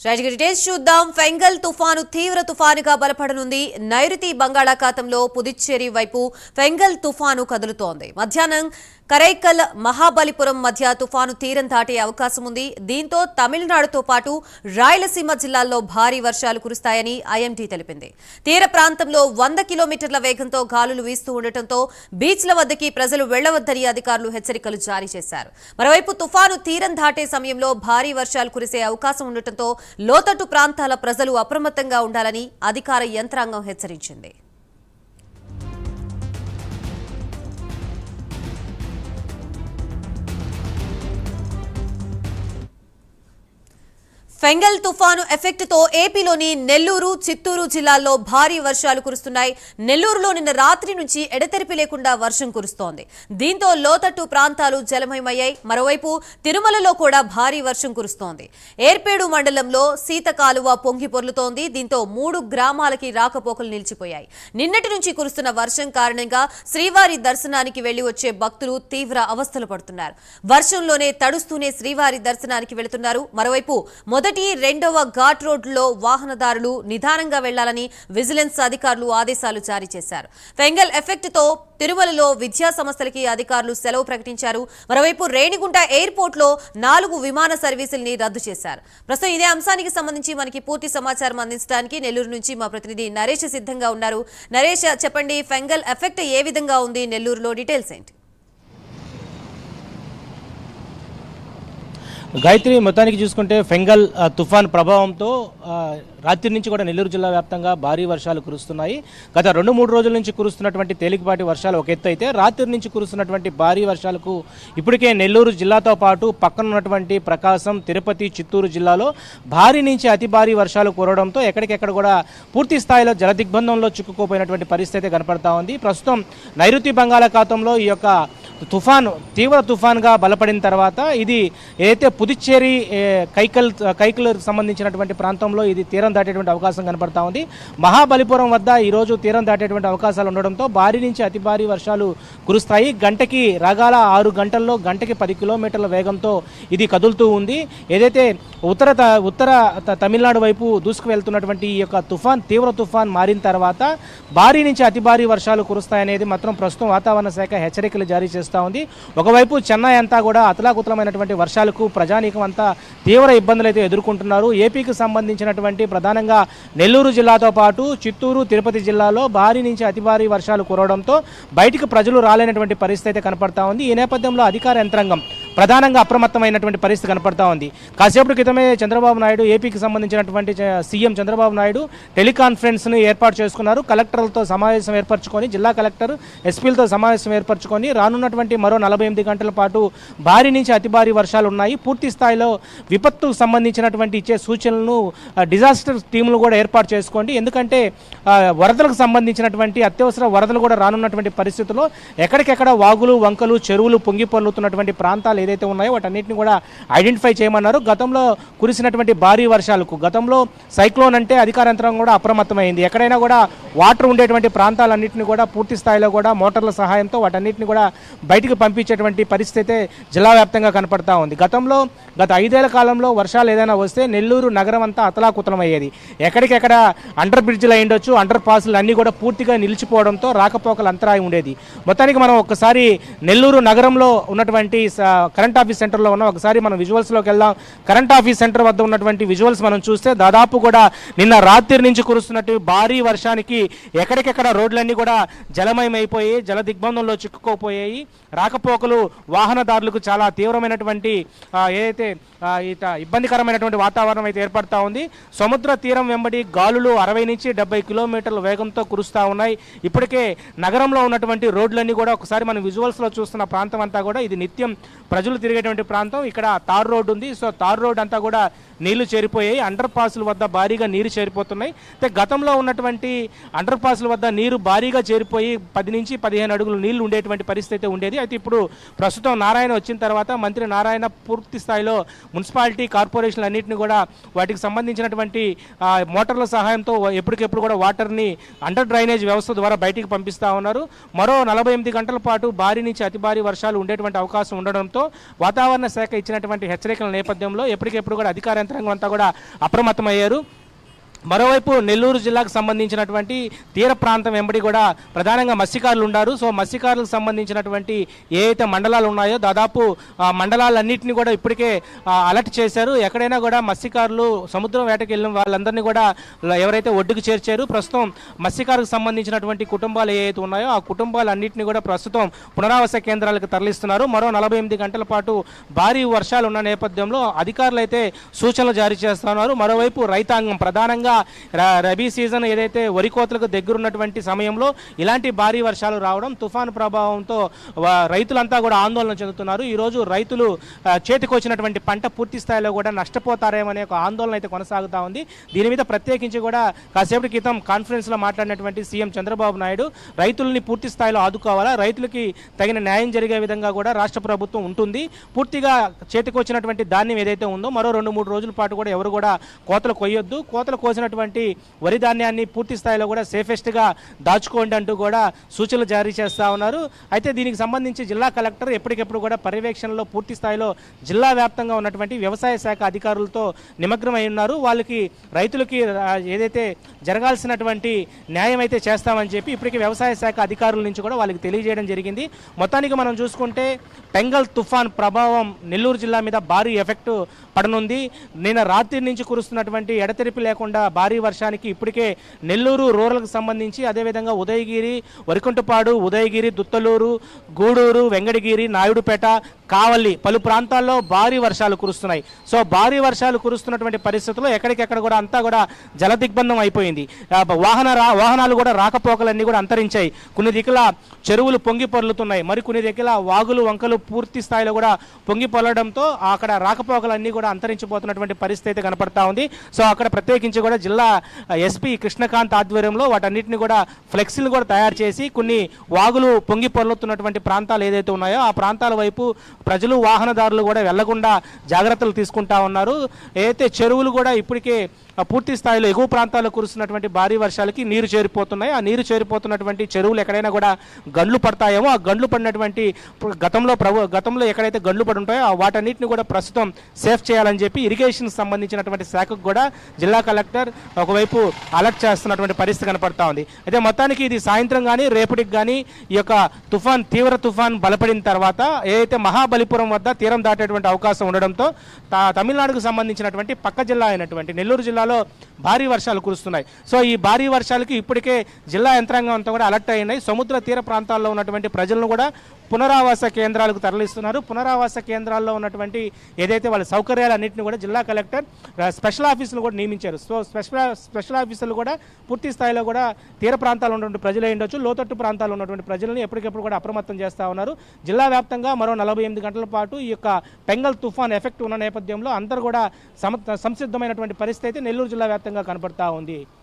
Right details చూద్దాం. Fengal తుఫాను తీవ్ర తుఫానుగా బలపడనుంది. నైరుతి బంగాళాఖాతంలో పుదుచ్చేరి వైపు ఫెంగల్ తుఫాను కదులుతోంది. మధ్యాహ్నం కరైకల్ మహాబలిపురం మధ్య తుఫాను తీరం దాటే అవకాశం ఉంది. దీంతో తమిళనాడుతో పాటు రాయలసీమ జిల్లాల్లో భారీ వర్షాలు కురుస్తాయని ఐఎండీ తెలిపింది. తీర ప్రాంతంలో 100 కిలోమీటర్ల వేగంతో గాలులు వీస్తూ ఉండటంతో బీచ్ల వద్దకి ప్రజలు వెళ్లవద్దని అధికారులు హెచ్చరికలు జారీ చేశారు. మరోవైపు తుఫాను తీరం దాటే సమయంలో భారీ వర్షాలు కురిసే అవకాశం ఉండటంతో లోతట్టు ప్రాంతాల ప్రజలు అప్రమత్తంగా ఉండాలని అధికార యంత్రాంగం హెచ్చరించింది. ఫెంగల్ తుఫాను ఎఫెక్ట్ తో ఏపీలోని నెల్లూరు, చిత్తూరు జిల్లాల్లో భారీ వర్షాలు కురుస్తున్నాయి. నెల్లూరులో నిన్న రాత్రి నుంచి ఎడతెరిపి లేకుండా వర్షం కురుస్తోంది. దీంతో లోతట్టు ప్రాంతాలు జలమయమయ్యాయి. మరోవైపు తిరుమలలో కూడా భారీ వర్షం కురుస్తోంది. ఏర్పేడు మండలంలో సీతకాలువ పొంగి పొర్లుతోంది. దీంతో 3 గ్రామాలకి రాకపోకలు నిలిచిపోయాయి. నిన్నటి నుంచి కురుస్తున్న వర్షం కారణంగా శ్రీవారి దర్శనానికి వెళ్లి వచ్చే భక్తులు తీవ్ర అవస్థలు పడుతున్నారు. వర్షంలోనే తడుస్తూనే శ్రీవారి దర్శనానికి వెళుతున్నారు. మరోవైపు మొదటి, రెండవ ఘాట్ రోడ్లలో వాహనదారులు నిదానంగా వెళ్లాలని విజిలెన్స్ అధికారులు ఆదేశాలు జారీ చేశారు. ఫెంగల్ ఎఫెక్ట్ తో తిరుమలలో విద్యా సంస్థలకి అధికారులు సెలవు ప్రకటించారు. మరోవైపు రేణిగుంట ఎయిర్పోర్ట్ లో 4 విమాన సర్వీసుల్ని రద్దు చేశారు. ప్రస్తుతం ఇదే అంశానికి సంబంధించి మనకి పూర్తి సమాచారం అందించడానికి నెల్లూరు నుంచి మా ప్రతినిధి నరేష్ సిద్ధంగా ఉన్నారు. నరేష్, చెప్పండి, ఫెంగల్ ఎఫెక్ట్ ఏ విధంగా ఉంది నెల్లూరులో? డీటెయిల్స్ ఏంటి? గాయత్రి, మొత్తానికి చూసుకుంటే ఫెంగల్ తుఫాన్ ప్రభావంతో రాత్రి నుంచి కూడా నెల్లూరు జిల్లా వ్యాప్తంగా భారీ వర్షాలు కురుస్తున్నాయి. గత 2-3 రోజుల నుంచి కురుస్తున్నటువంటి తేలికపాటి వర్షాలు ఒక ఎత్తు అయితే, రాత్రి నుంచి కురుస్తున్నటువంటి భారీ వర్షాలకు ఇప్పటికే నెల్లూరు జిల్లాతో పాటు పక్కన ఉన్నటువంటి ప్రకాశం, తిరుపతి, చిత్తూరు జిల్లాలో భారీ నుంచి అతి భారీ వర్షాలు కురవడంతో ఎక్కడికెక్కడ కూడా పూర్తి స్థాయిలో జలదిగ్బంధంలో చిక్కుకోపోయినటువంటి పరిస్థితి కనపడతా ఉంది. ప్రస్తుతం నైరుతి బంగాళాఖాతంలో ఈ యొక్క తుఫాను తీవ్ర తుఫాన్గా బలపడిన తర్వాత ఇది ఏదైతే పుదుచ్చేరి కైకల్ సంబంధించినటువంటి ప్రాంతంలో ఇది తీరం దాటేటువంటి అవకాశం కనపడతా ఉంది. మహాబలిపురం వద్ద ఈరోజు తీరం దాటేటువంటి అవకాశాలు ఉండడంతో భారీ నుంచి అతి భారీ వర్షాలు కురుస్తాయి. గంటకి రాగాల 6 గంటల్లో గంటకి 10 కిలోమీటర్ల వేగంతో ఇది కదులుతూ ఉంది. ఏదైతే ఉత్తర తమిళనాడు వైపు దూసుకు వెళ్తున్నటువంటి ఈ యొక్క తుఫాన్ తీవ్ర తుఫాన్ మారిన తర్వాత భారీ నుంచి అతి భారీ వర్షాలు కురుస్తాయనేది మాత్రం ప్రస్తుతం వాతావరణ శాఖ హెచ్చరికలు జారీ చేస్తూ ఉంది. ఒకవైపు చెన్నై అంతా కూడా అతలాకుతలమైనటువంటి వర్షాలకు ప్రజానీకం అంతా తీవ్ర ఇబ్బందులు అయితే ఎదుర్కొంటున్నారు. ఏపీకి సంబంధించినటువంటి ప్రధానంగా నెల్లూరు జిల్లాతో పాటు చిత్తూరు, తిరుపతి జిల్లాలో భారీ నుంచి అతి భారీ వర్షాలు కురవడంతో బయటికి ప్రజలు రాలేనటువంటి పరిస్థితి కనపడతా ఉంది. ఈ నేపథ్యంలో అధికార యంత్రాంగం ప్రధానంగా అప్రమత్తమైనటువంటి పరిస్థితి కనపడతా ఉంది. కాసేపటి క్రితమే చంద్రబాబు నాయుడు, ఏపీకి సంబంధించినటువంటి సీఎం చంద్రబాబు నాయుడు టెలికాన్ఫరెన్స్ను ఏర్పాటు చేసుకున్నారు. కలెక్టర్లతో సమావేశం ఏర్పరచుకొని, జిల్లా కలెక్టర్, ఎస్పీలతో సమావేశం ఏర్పరచుకొని రానున్నటువంటి మరో 48 గంటల పాటు భారీ నుంచి అతి భారీ వర్షాలు ఉన్నాయి. పూర్తి స్థాయిలో విపత్తుకు సంబంధించినటువంటి ఇచ్చే సూచనలను డిజాస్టర్ టీములు కూడా ఏర్పాటు చేసుకోండి. ఎందుకంటే వరదలకు సంబంధించినటువంటి అత్యవసర వరదలు కూడా రానున్నటువంటి పరిస్థితుల్లో ఎక్కడికెక్కడ వాగులు, వంకలు, చెరువులు పొంగి పొర్లుతున్నటువంటి ప్రాంతాలు ఏదైతే ఉన్నాయో వాటన్నిటిని కూడా ఐడెంటిఫై చేయమన్నారు. గతంలో కురిసినటువంటి భారీ వర్షాలకు, గతంలో సైక్లోన్ అంటే అధికార యంత్రాంగం కూడా అప్రమత్తమైంది. ఎక్కడైనా కూడా వాటర్ ఉండేటువంటి ప్రాంతాలన్నింటినీ కూడా పూర్తి స్థాయిలో కూడా మోటార్ల సహాయంతో వాటన్నిటిని కూడా బయటికి పంపించేటువంటి పరిస్థితి జిల్లా వ్యాప్తంగా కనపడతా ఉంది. గత 5 ఏళ్ల కాలంలో వర్షాలు ఏదైనా వస్తే నెల్లూరు నగరం అంతా అతలాకుతలమయ్యేది. ఎక్కడికెక్కడ అండర్ బ్రిడ్జ్లు అయ్యుండొచ్చు, అండర్ పాస్లు అన్నీ కూడా పూర్తిగా నిలిచిపోవడంతో రాకపోకలు అంతరాయం ఉండేది. మొత్తానికి మనం ఒక్కసారి నెల్లూరు నగరంలో ఉన్నటువంటి కరెంట్ ఆఫీస్ సెంటర్లో ఉన్నాం. ఒకసారి మనం విజువల్స్లోకి వెళ్దాం. కరెంట్ ఆఫీస్ సెంటర్ వద్ద ఉన్నటువంటి విజువల్స్ మనం చూస్తే దాదాపు కూడా నిన్న రాత్రి నుంచి కురుస్తున్నట్టు భారీ వర్షానికి ఎక్కడికెక్కడ రోడ్లన్నీ కూడా జలమయమైపోయి జల దిగ్బంధంలో చిక్కుకోపోయాయి. రాకపోకలు వాహనదారులకు చాలా తీవ్రమైనటువంటి ఏదైతే ఇబ్బందికరమైనటువంటి వాతావరణం అయితే ఏర్పడతా ఉంది. సముద్ర తీరం వెంబడి గాలులు 60 నుంచి 70 కిలోమీటర్ల వేగంతో కురుస్తూ ఉన్నాయి. ఇప్పటికే నగరంలో ఉన్నటువంటి రోడ్లన్నీ కూడా ఒకసారి మనం విజువల్స్లో చూస్తున్న ప్రాంతం అంతా కూడా ఇది నిత్యం ప్రజలు తిరిగేటువంటి ప్రాంతం. ఇక్కడ తార్ రోడ్డు ఉంది. సో తార్ రోడ్ అంతా కూడా నీళ్లు చేరిపోయాయి. అండర్ పాస్ల వద్ద భారీగా నీరు చేరిపోతున్నాయి. అయితే గతంలో ఉన్నటువంటి అండర్ పాస్ల వద్ద నీరు భారీగా చేరిపోయి 10 నుంచి 15 అడుగులు నీళ్లు ఉండేటువంటి పరిస్థితి ఉండేది. అయితే ఇప్పుడు ప్రస్తుతం నారాయణ వచ్చిన తర్వాత మంత్రి నారాయణ పూర్తి స్థాయిలో మున్సిపాలిటీ, కార్పొరేషన్లు అన్నింటినీ కూడా వాటికి సంబంధించినటువంటి మోటార్ల సహాయంతో ఎప్పటికెప్పుడు కూడా వాటర్ని అండర్ డ్రైనేజ్ వ్యవస్థ ద్వారా బయటికి పంపిస్తూ ఉన్నారు. మరో 48 గంటల పాటు భారీ నుంచి అతి భారీ వర్షాలు ఉండేటువంటి అవకాశం ఉండడంతో వాతావరణ శాఖ ఇచ్చినటువంటి హెచ్చరికల నేపథ్యంలో ఎప్పటికెప్పుడు కూడా అధికార యంత్రాంగం అంతా కూడా అప్రమత్తమయ్యారు. మరోవైపు నెల్లూరు జిల్లాకు సంబంధించినటువంటి తీర ప్రాంతం వెంబడి కూడా ప్రధానంగా మత్స్యకారులు ఉన్నారు. సో మత్స్యకారులకు సంబంధించినటువంటి ఏ అయితే మండలాలు ఉన్నాయో దాదాపు మండలాలన్నింటినీ కూడా ఇప్పటికే అలర్ట్ చేశారు. ఎక్కడైనా కూడా మత్స్యకారులు సముద్రం వేటకి వెళ్ళిన వాళ్ళందరినీ కూడా ఎవరైతే ఒడ్డుకు చేర్చారు, ప్రస్తుతం మత్స్యకారులకు సంబంధించినటువంటి కుటుంబాలు ఏవైతే ఉన్నాయో ఆ కుటుంబాలన్నింటినీ కూడా ప్రస్తుతం పునరావాస కేంద్రాలకు తరలిస్తున్నారు. మరో 48 గంటల పాటు భారీ వర్షాలు ఉన్న నేపథ్యంలో అధికారులు అయితే సూచనలు జారీ చేస్తున్నారు. మరోవైపు రైతాంగం ప్రధానంగా రబీ సీజన్ ఏదైతే వరి కోతలకు దగ్గరున్నటువంటి సమయంలో ఇలాంటి భారీ వర్షాలు రావడం, తుఫాను ప్రభావంతో రైతులంతా కూడా ఆందోళన చెందుతున్నారు. ఈరోజు రైతులు చేతికొచ్చినటువంటి పంట పూర్తి స్థాయిలో కూడా నష్టపోతారేమనే ఒక ఆందోళన అయితే కొనసాగుతూ ఉంది. దీని మీద ప్రత్యేకించి కూడా కాసేపటి క్రితం కాన్ఫరెన్స్లో మాట్లాడినటువంటి సీఎం చంద్రబాబు నాయుడు రైతుల్ని పూర్తి స్థాయిలో ఆదుకోవాలా, రైతులకి తగిన న్యాయం జరిగే విధంగా కూడా రాష్ట్ర ప్రభుత్వం ఉంటుంది, పూర్తిగా చేతికొచ్చినటువంటి ధాన్యం ఏదైతే ఉందో మరో 2-3 రోజుల పాటు కూడా ఎవరు కూడా కోతలు కొయ్యొద్దు, కోతలు కోసిన వరి ధాన్యాన్ని పూర్తి స్థాయిలో కూడా సేఫెస్ట్ గా దాచుకోండి అంటూ కూడా సూచనలు జారీ చేస్తా ఉన్నారు. అయితే దీనికి సంబంధించి జిల్లా కలెక్టర్ ఎప్పటికెప్పుడు కూడా పర్యవేక్షణలో పూర్తి స్థాయిలో జిల్లా వ్యాప్తంగా ఉన్నటువంటి వ్యవసాయ శాఖ అధికారులతో నిమగ్నమై ఉన్నారు. వాళ్ళకి రైతులకి ఏదైతే జరగాల్సినటువంటి న్యాయం అయితే చేస్తామని చెప్పి ఇప్పటికీ వ్యవసాయ శాఖ అధికారుల నుంచి కూడా వాళ్ళకి తెలియజేయడం జరిగింది. మొత్తానికి మనం చూసుకుంటే పెంగల్ తుఫాన్ ప్రభావం నెల్లూరు జిల్లా మీద భారీ ఎఫెక్ట్ పడనుంది. నిన్న రాత్రి నుంచి కురుస్తున్నటువంటి ఎడతెరిపి లేకుండా భారీ వర్షానికి ఇప్పటికే నెల్లూరు రూరల్కి సంబంధించి అదేవిధంగా ఉదయగిరి, వరికుంటపాడు, ఉదయగిరి, దుత్తలూరు, గూడూరు, వెంగడగిరి, నాయుడుపేట, కావలి పలు ప్రాంతాల్లో భారీ వర్షాలు కురుస్తున్నాయి. సో భారీ వర్షాలు కురుస్తున్నటువంటి పరిస్థితుల్లో ఎక్కడికెక్కడ కూడా అంతా కూడా జల దిగ్బంధం అయిపోయింది. వాహనాలు కూడా రాకపోకలన్నీ కూడా అంతరించాయి. కొన్ని దిక్కుల చెరువులు పొంగి పొర్లుతున్నాయి, మరి కొన్ని దిక్కుల వాగులు వంకలు పూర్తి స్థాయిలో కూడా పొంగి పొరలడంతో అక్కడ రాకపోకలన్నీ కూడా అంతరించిపోతున్నటువంటి పరిస్థితి అయితే కనపడతా ఉంది. సో అక్కడ ప్రత్యేకించి కూడా జిల్లా ఎస్పీ కృష్ణకాంత్ ఆధ్వర్యంలో వాటన్నిటిని కూడా ఫ్లెక్సీలు కూడా తయారు చేసి కొన్ని వాగులు పొంగి పొర్లుతున్నటువంటి ప్రాంతాలు ఏదైతే ఉన్నాయో ఆ ప్రాంతాల వైపు ప్రజలు వాహనదారులు కూడా వెళ్లకుండా జాగ్రత్తలు తీసుకుంటా ఉన్నారు. ఏదైతే చెరువులు కూడా ఇప్పటికే పూర్తి స్థాయిలో ఎగువ ప్రాంతాల్లో కురుస్తున్నటువంటి భారీ వర్షాలకి నీరు చేరిపోతున్నాయి. ఆ నీరు చేరిపోతున్నటువంటి చెరువులు ఎక్కడైనా కూడా గండ్లు పడతాయేమో, ఆ గండ్లు పడినటువంటి గతంలో ఎక్కడైతే గండ్లు పడి ఉంటాయో వాటన్నిటిని కూడా ప్రస్తుతం సేఫ్ చేయాలని చెప్పి ఇరిగేషన్ సంబంధించినటువంటి శాఖకు కూడా జిల్లా కలెక్టర్ ఒకవైపు అలర్ట్ చేస్తున్నటువంటి పరిస్థితి కనపడతా ఉంది. అయితే మొత్తానికి ఇది సాయంత్రం కానీ రేపటికి కానీ ఈ యొక్క తీవ్ర తుఫాన్ బలపడిన తర్వాత ఏదైతే మహాబలిపురం వద్ద తీరం దాటేటువంటి అవకాశం ఉండడంతో తమిళనాడుకు సంబంధించినటువంటి పక్క జిల్లా అయినటువంటి నెల్లూరు జిల్లాలో భారీ వర్షాలు కురుస్తున్నాయి. సో ఈ భారీ వర్షాలకి ఇప్పటికే జిల్లా యంత్రాంగం అంతా కూడా అలర్ట్ అయినాయి. సముద్ర తీర ప్రాంతాల్లో ఉన్నటువంటి ప్రజలను కూడా పునరావాస కేంద్రాలకు తరలిస్తున్నారు. పునరావాస కేంద్రాల్లో ఉన్నటువంటి ఏదైతే వాళ్ళ సౌకర్యాలన్నింటినీ కూడా జిల్లా కలెక్టర్ స్పెషల్ ఆఫీసులు కూడా నియమించారు. సో స్పెషల్ ఆఫీసులు కూడా పూర్తి స్థాయిలో కూడా తీర ప్రాంతాల్లో ఉన్నటువంటి ప్రజలు ఉండొచ్చు, లోతట్టు ప్రాంతాల్లో ఉన్నటువంటి ప్రజలను ఎప్పటికెప్పుడు కూడా అప్రమత్తం చేస్తూ ఉన్నారు. జిల్లా వ్యాప్తంగా మరో 48 గంటల పాటు ఈ యొక్క పెంగల్ తుఫాన్ ఎఫెక్ట్ ఉన్న నేపథ్యంలో అందరూ కూడా సంసిద్ధమైనటువంటి పరిస్థితి అయితే నెల్లూరు జిల్లా వ్యాప్తంగా కనపడతా ఉంది.